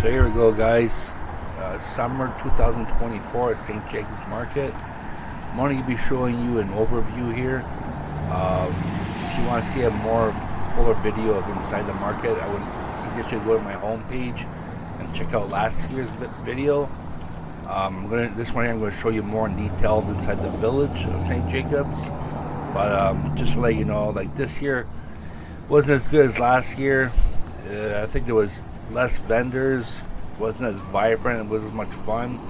So here we go, guys. Summer 2024 at St. Jacobs Market. I'm going to be showing you an overview here. If you want to see a more fuller video of inside the market, I would suggest you go to my homepage and check out last year's video. This morning I'm going to show you more in detail inside the village of St. Jacobs. But just to let you know, like, this year wasn't as good as last year. I think there was less vendors, wasn't as vibrant, it wasn't as much fun.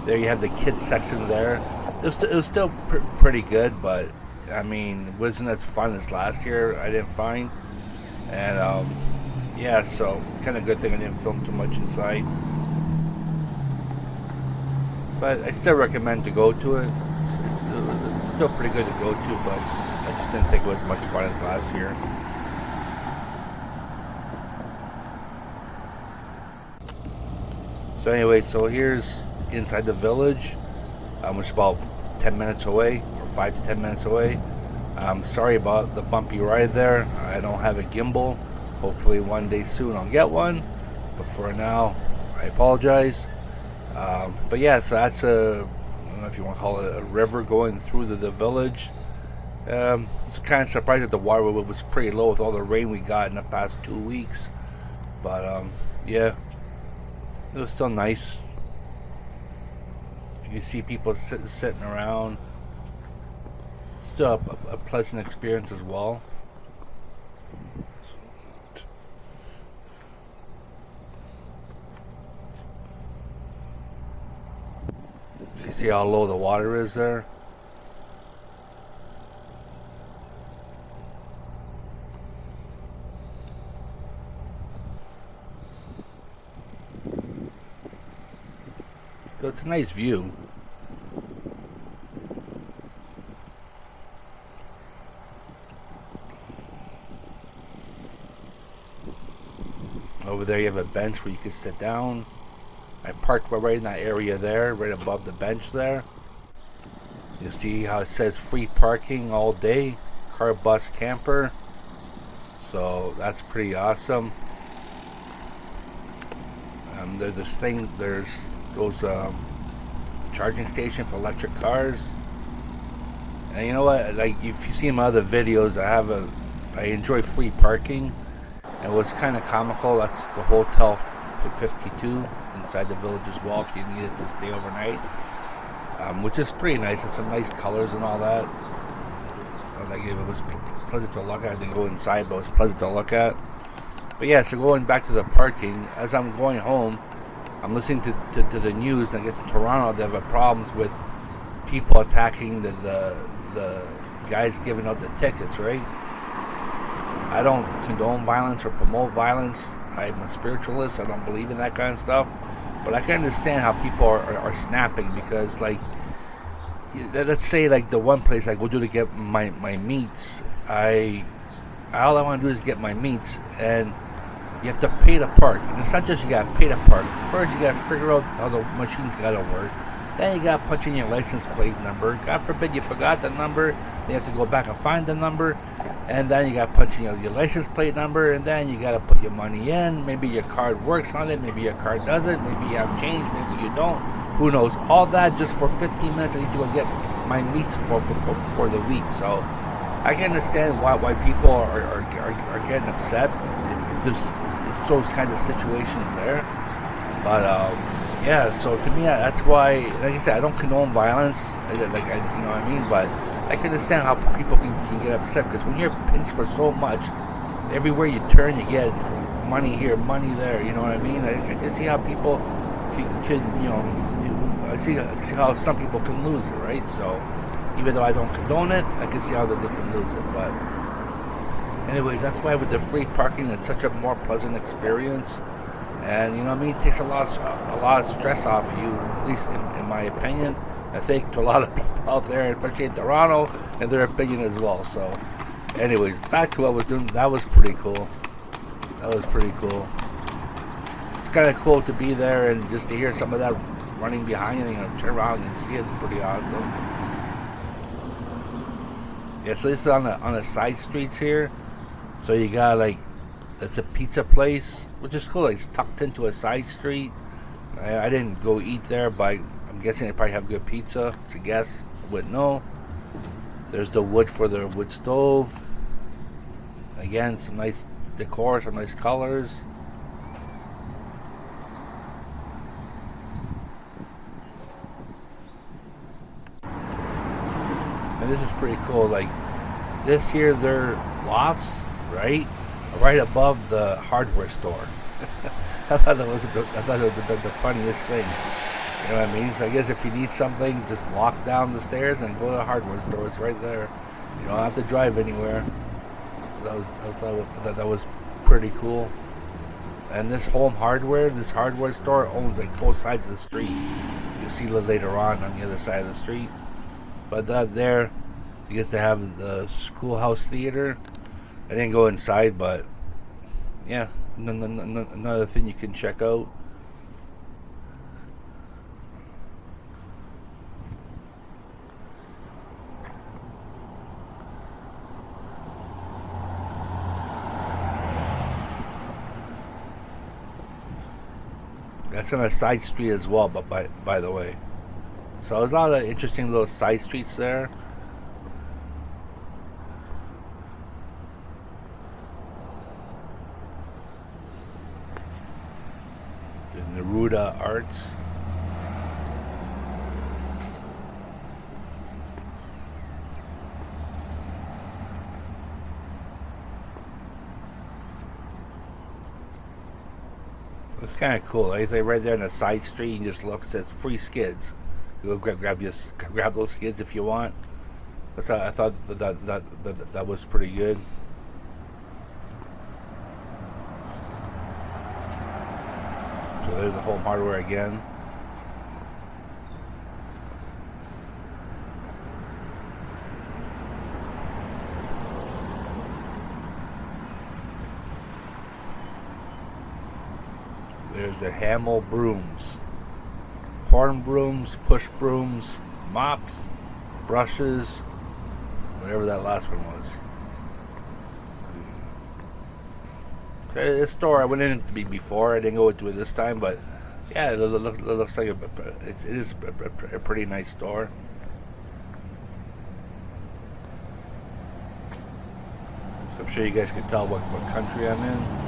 There you have the kids section there. It was still pretty good, but I mean, it wasn't as fun as last year, I didn't find. And yeah, so kind of good thing I didn't film too much inside. But I still recommend to go to it. It's still pretty good to go to, but I just didn't think it was as much fun as last year. So anyway, so here's inside the village, which is about 10 minutes away, or 5 to 10 minutes away. I'm sorry about the bumpy ride there. I don't have a gimbal. Hopefully one day soon I'll get one. But for now, I apologize. But yeah, so that's I don't know if you want to call it a river going through the village. It's kind of surprised that the water was pretty low with all the rain we got in the past 2 weeks. But yeah. It was still nice. You see people sitting around. It's still a pleasant experience as well. You see how low the water is there? So it's a nice view. Over there you have a bench where you can sit down. I parked right in that area there, right above the bench there. You'll see how it says free parking all day, car, bus, camper. So that's pretty awesome. There's this thing, goes charging station for electric cars. And you know what, like, if you see my other videos, I enjoy free parking. And what's kind of comical, that's the Hotel 52 inside the village as well, if you needed to stay overnight, which is pretty nice. It's some nice colors and all that. Like, it was pleasant to look at. I didn't go inside, but it was pleasant to look at. But yeah, so going back to the parking, as I'm going home, I'm listening to the news, and I guess in Toronto they have problems with people attacking the guys giving out the tickets, right? I don't condone violence or promote violence. I'm a spiritualist. I don't believe in that kind of stuff. But I can understand how people are snapping, because, like, let's say, like, the one place I go to get my meats, all I want to do is get my meats, and you have to pay to park. And it's not just you got to pay to park. First, you got to figure out how the machine's got to work. Then you got to punch in your license plate number. God forbid you forgot the number. Then you have to go back and find the number. And then you got to punch in your license plate number. And then you got to put your money in. Maybe your card works on it. Maybe your card doesn't. Maybe you have change. Maybe you don't. Who knows? All that just for 15 minutes. I need to go get my meats for the week. So I can understand why people are getting upset if it's those kinds of situations there. But yeah, so to me, that's why, like I said, I don't condone violence, you know what I mean? But I can understand how people can get upset, because when you're pinched for so much, everywhere you turn, you get money here, money there, you know what I mean? I can see how people can you know, I see how some people can lose it, right? So even though I don't condone it, I can see how they can lose it. But anyways, that's why with the free parking, it's such a more pleasant experience. And you know what I mean, it takes a lot of stress off you, at least in my opinion. I think to a lot of people out there, especially in Toronto, and their opinion as well. So anyways, back to what I was doing. That was pretty cool. It's kind of cool to be there and just to hear some of that running behind you, turn around and see it. It's pretty awesome. Yeah, so this is on the side streets here. So you got, like, that's a pizza place, which is cool. Like, it's tucked into a side street. I didn't go eat there, but I'm guessing they probably have good pizza. It's a guess. I wouldn't know. There's the wood for the wood stove. Again, some nice decor, some nice colors. And this is pretty cool. Like, this year, their lofts, right above the hardware store. I thought that was the funniest thing. You know what I mean? So I guess if you need something, just walk down the stairs and go to the hardware store. It's right there. You don't have to drive anywhere. That was pretty cool. And this Home Hardware, this hardware store, owns like both sides of the street. You'll see it later on the other side of the street. But there, I guess they have the Schoolhouse Theater. I didn't go inside, but yeah, another thing you can check out. That's on a side street as well, but by the way. So there's a lot of interesting little side streets there. The Neruda Arts. It's kind of cool. Like, right there on the side street, you just look. It says free skids. You go grab those skids if you want. I thought that was pretty good. So there's the Home Hardware again. There's the Hamel brooms. Horn brooms, push brooms, mops, brushes, whatever that last one was. This store I went in before. I didn't go into it this time, but yeah, it looks like it is a pretty nice store. So I'm sure you guys can tell what country I'm in.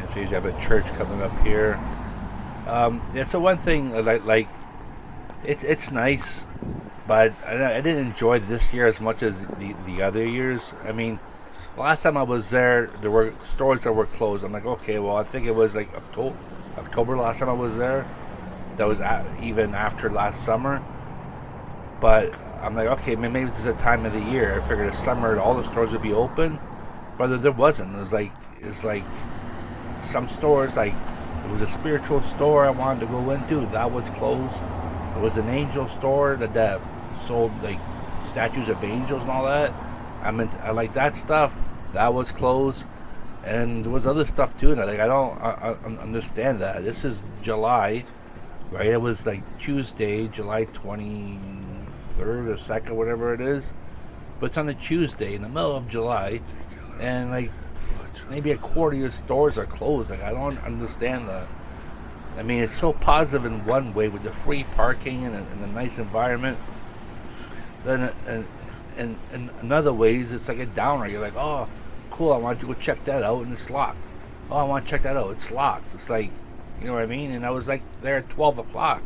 So you have a church coming up here. Yeah, so one thing like it's nice, but I didn't enjoy this year as much as the other years. I mean, last time I was there were stores that were closed. I'm like, okay, well, I think it was like October last time I was there. That was even after last summer. But I'm like, okay, maybe this is a time of the year. I figured the summer all the stores would be open, but there wasn't. It's like some stores, like there was a spiritual store I wanted to go into, that was closed. There was an angel store that sold like statues of angels and all that. I like that stuff. That was closed, and there was other stuff too. And I don't understand that. This is July, right? It was like Tuesday, July 23rd or 2nd, whatever it is. But it's on a Tuesday in the middle of July, and like maybe a quarter of your stores are closed. Like, I don't understand that. I mean, it's so positive in one way with the free parking and the nice environment. Then in other ways, it's like a downer. You're like, oh, cool, I want you to go check that out, and it's locked. Oh, I want to check that out, it's locked. It's like, you know what I mean? And I was like there at 12 o'clock.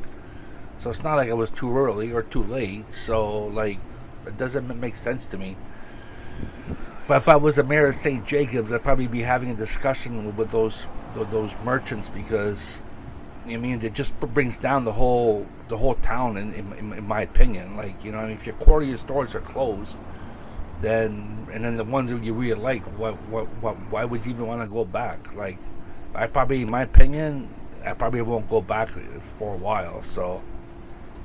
So it's not like I was too early or too late. So, like, it doesn't make sense to me. If I was the mayor of St. Jacobs, I'd probably be having a discussion with those merchants, because I mean, it just brings down the whole town in my opinion. Like, you know, I mean, if your quarter of your stores are closed, then the ones that you really like, why would you even want to go back? Like, in my opinion, I probably won't go back for a while. So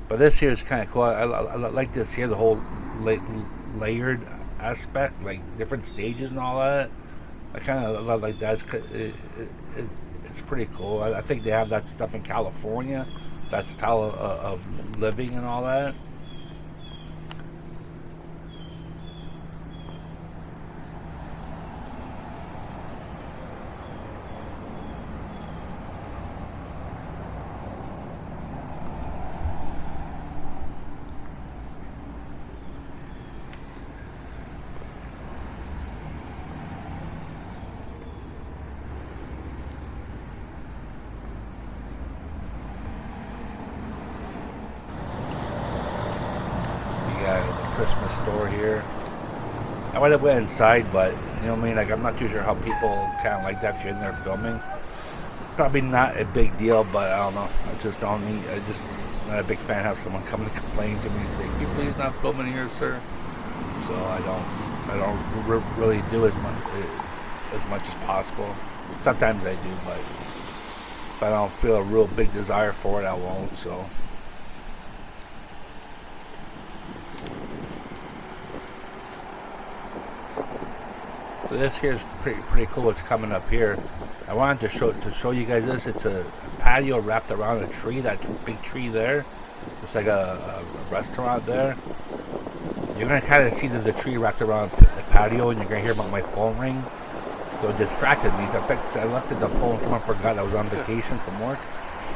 But this here is kind of cool. I like this here, the whole layered aspect, like different stages and all that. I kind of like that. It's pretty cool. I think they have that stuff in California, that style of living and all that. The Christmas store here. I might have went inside, but you know what I mean. Like I'm not too sure how people kind of like that if you're in there filming. Probably not a big deal, but I don't know. I just don't need. I just not a big fan of have someone come to complain to me and say, "Can you please not filming here, sir?" So I don't really do as much as possible. Sometimes I do, but if I don't feel a real big desire for it, I won't. So this here is pretty cool. What's coming up here? I wanted to show you guys this. It's a patio wrapped around a tree. That big tree there. It's like a restaurant there. You're gonna kind of see the tree wrapped around the patio, and you're gonna hear about my phone ring. So it distracted me. So I looked at the phone. Someone forgot I was on vacation from work.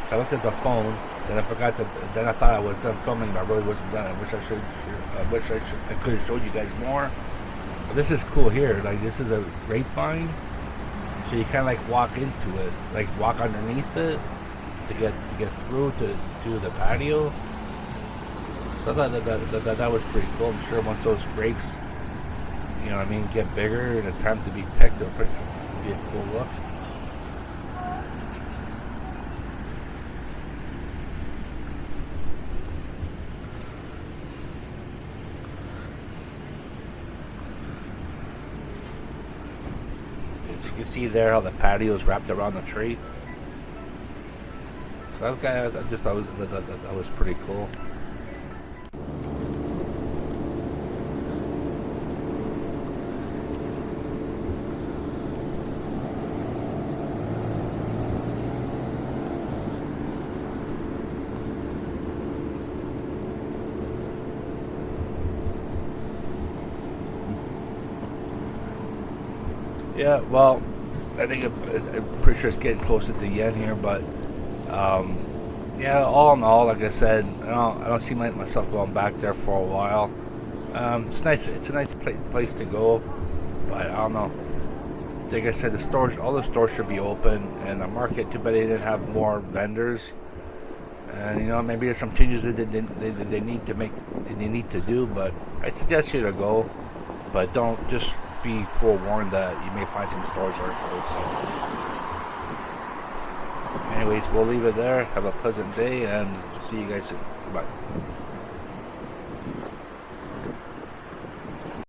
So I looked at the phone. Then I forgot that. Then I thought I was done filming, but I really wasn't done. I wish I could have showed you guys more. But this is cool here. Like this is a grapevine, so you kind of like walk into it, like walk underneath it to get through to the patio. So I thought that was pretty cool. I'm sure once those grapes, you know what I mean, get bigger and attempt to be picked, it'll be a cool look. As you can see there, how the patio is wrapped around the tree. So I just thought that was pretty cool. Yeah, well, I think I'm pretty sure it's getting close to the end here, but yeah, all in all, like I said, I don't see myself going back there for a while. It's nice. It's a nice place to go, but I don't know. Like I said, all the stores should be open, and the market. Too bad they didn't have more vendors. And you know, maybe there's some changes that they need to make. They need to do, but I suggest you to go, but don't just be forewarned that you may find some stores that are closed. So, anyways, we'll leave it there. Have a pleasant day, and see you guys soon. Bye.